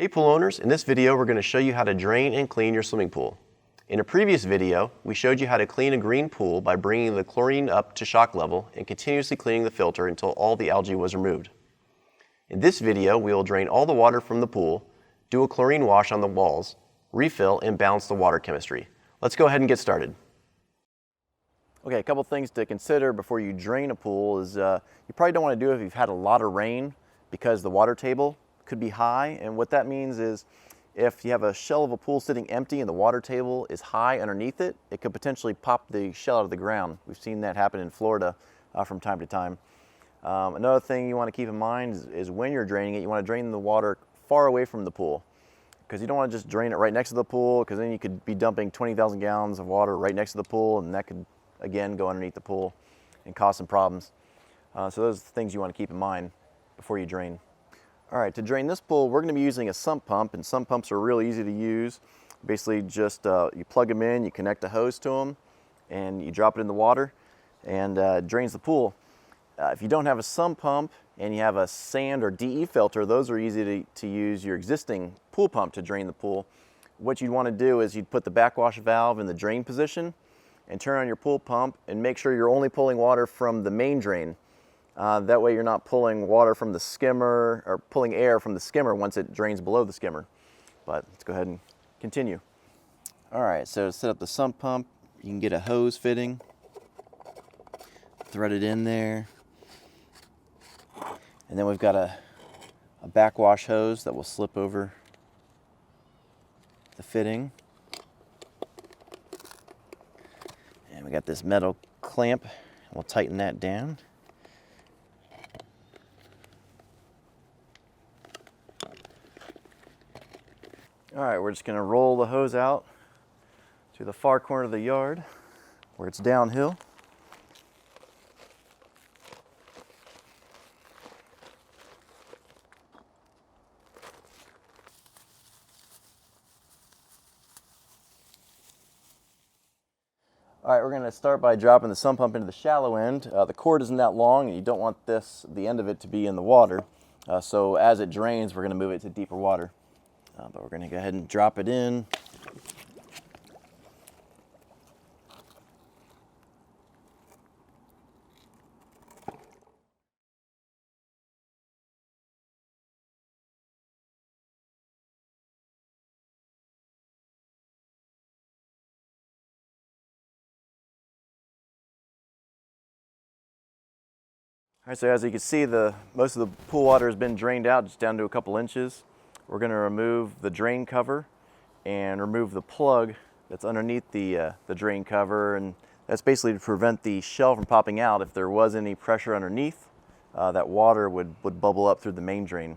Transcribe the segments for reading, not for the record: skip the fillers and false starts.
Hey pool owners, in this video we're going to show you how to drain and clean your swimming pool. In a previous video, we showed you how to clean a green pool by bringing the chlorine up to shock level and continuously cleaning the filter until all the algae was removed. In this video, we will drain all the water from the pool, do a chlorine wash on the walls, refill, and balance the water chemistry. Let's go ahead and get started. Okay, a couple things to consider before you drain a pool is you probably don't want to do it if you've had a lot of rain because the water table could be high, and what that means is if you have a shell of a pool sitting empty and the water table is high underneath it, it could potentially pop the shell out of the ground. We've seen that happen in Florida from time to time. Another thing you want to keep in mind is when you're draining it, you want to drain the water far away from the pool, because you don't want to just drain it right next to the pool, because then you could be dumping 20,000 gallons of water right next to the pool, and that could again go underneath the pool and cause some problems. So those are the things you want to keep in mind before you drain. All right, to drain this pool, we're going to be using a sump pump, and sump pumps are really easy to use. Basically just you plug them in, you connect a hose to them, and you drop it in the water, and it drains the pool. If you don't have a sump pump and you have a sand or DE filter, those are easy to use your existing pool pump to drain the pool. What you'd want to do is you'd put the backwash valve in the drain position and turn on your pool pump and make sure you're only pulling water from the main drain. That way you're not pulling water from the skimmer or pulling air from the skimmer once it drains below the skimmer. But let's go ahead and continue. All right, so to set up the sump pump, you can get a hose fitting, thread it in there, and then we've got a backwash hose that will slip over the fitting. And we got this metal clamp, and we'll tighten that down. All right, we're just going to roll the hose out to the far corner of the yard where it's downhill. All right, we're going to start by dropping the sump pump into the shallow end. The cord isn't that long, and you don't want the end of it to be in the water. So as it drains, we're going to move it to deeper water. But we're going to go ahead and drop it in. All right, so as you can see, most of the pool water has been drained out just down to a couple inches. We're going to remove the drain cover and remove the plug that's underneath the drain cover, and that's basically to prevent the shell from popping out. If there was any pressure underneath, that water would bubble up through the main drain.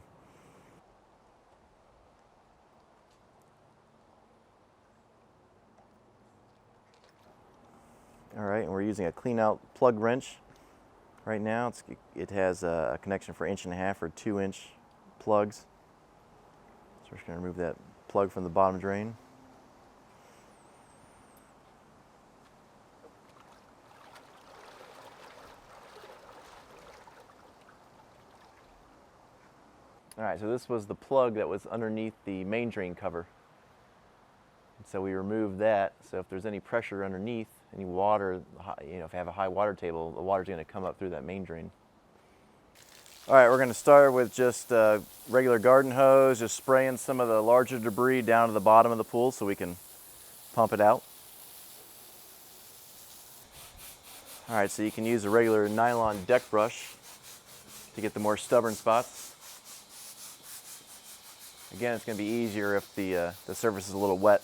All right, and we're using a clean out plug wrench right now. It has a connection for 1.5 or 2-inch plugs. So we're just going to remove that plug from the bottom drain. All right, so this was the plug that was underneath the main drain cover. And so we removed that, so if there's any pressure underneath, any water, if you have a high water table, the water's going to come up through that main drain. All right, we're going to start with just a regular garden hose, just spraying some of the larger debris down to the bottom of the pool so we can pump it out. All right, so you can use a regular nylon deck brush to get the more stubborn spots. Again, it's going to be easier if the surface is a little wet.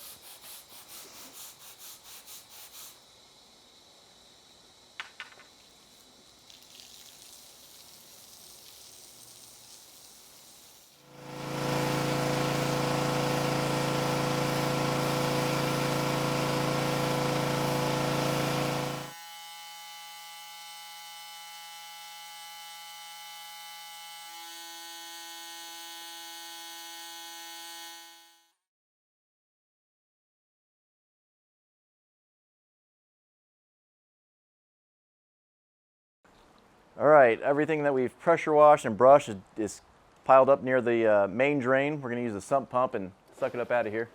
All right, everything that we've pressure washed and brushed is piled up near the main drain. We're going to use the sump pump and suck it up out of here.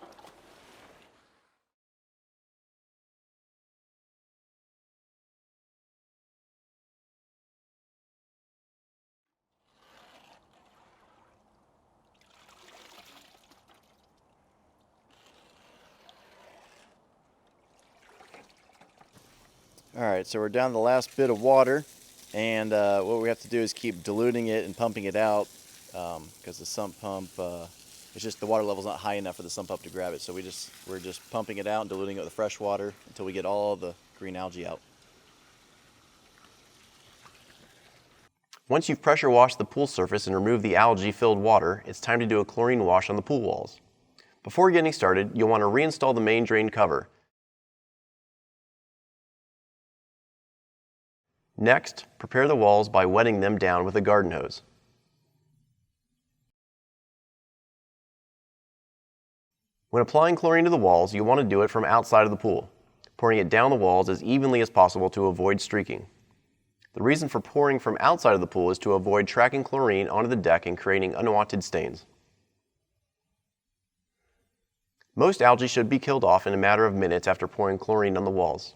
All right, so we're down to the last bit of water, and what we have to do is keep diluting it and pumping it out because the sump pump, it's just the water level's not high enough for the sump pump to grab it. So we're just pumping it out and diluting it with fresh water until we get all the green algae out. Once you've pressure washed the pool surface and removed the algae-filled water, it's time to do a chlorine wash on the pool walls. Before getting started, you'll want to reinstall the main drain cover. Next, prepare the walls by wetting them down with a garden hose. When applying chlorine to the walls, you'll want to do it from outside of the pool, pouring it down the walls as evenly as possible to avoid streaking. The reason for pouring from outside of the pool is to avoid tracking chlorine onto the deck and creating unwanted stains. Most algae should be killed off in a matter of minutes after pouring chlorine on the walls.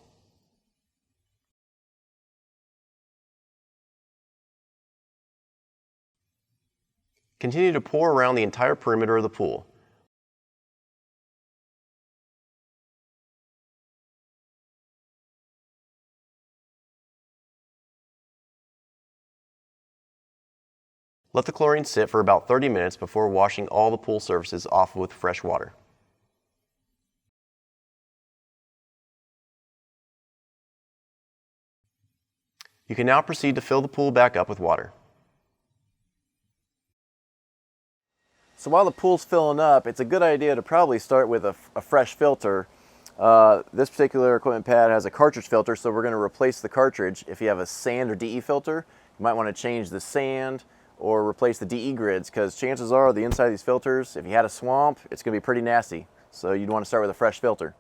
Continue to pour around the entire perimeter of the pool. Let the chlorine sit for about 30 minutes before washing all the pool surfaces off with fresh water. You can now proceed to fill the pool back up with water. So while the pool's filling up, it's a good idea to probably start with a fresh filter. This particular equipment pad has a cartridge filter, so we're going to replace the cartridge. If you have a sand or DE filter, you might want to change the sand or replace the DE grids, because chances are the inside of these filters, if you had a swamp, it's going to be pretty nasty. So you'd want to start with a fresh filter.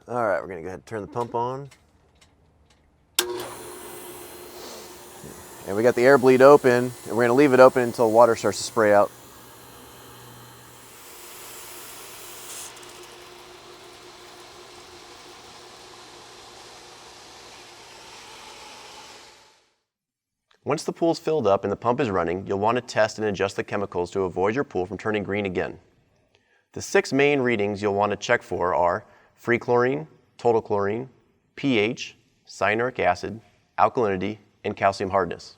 All right, we're going to go ahead and turn the pump on. And we got the air bleed open, and we're going to leave it open until water starts to spray out. Once the pool is filled up and the pump is running, you'll want to test and adjust the chemicals to avoid your pool from turning green again. The 6 main readings you'll want to check for are free chlorine, total chlorine, pH, cyanuric acid, alkalinity, and calcium hardness.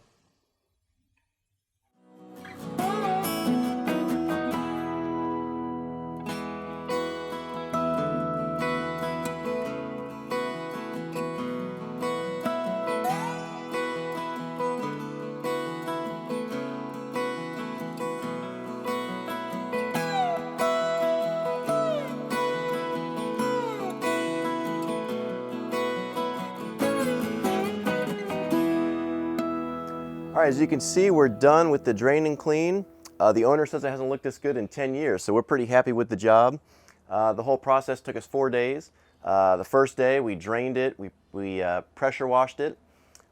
All right, as you can see, we're done with the drain and clean. The owner says it hasn't looked this good in 10 years, so we're pretty happy with the job. The whole process took us 4 days. The first day we drained it, we pressure washed it.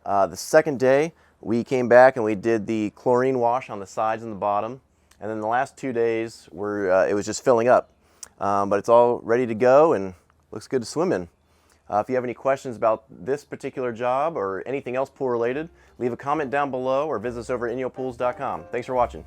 The second day we came back and we did the chlorine wash on the sides and the bottom. And then the last 2 days it was just filling up. but it's all ready to go and looks good to swim in. If you have any questions about this particular job or anything else pool related, leave a comment down below or visit us over at InyoPools.com. Thanks for watching.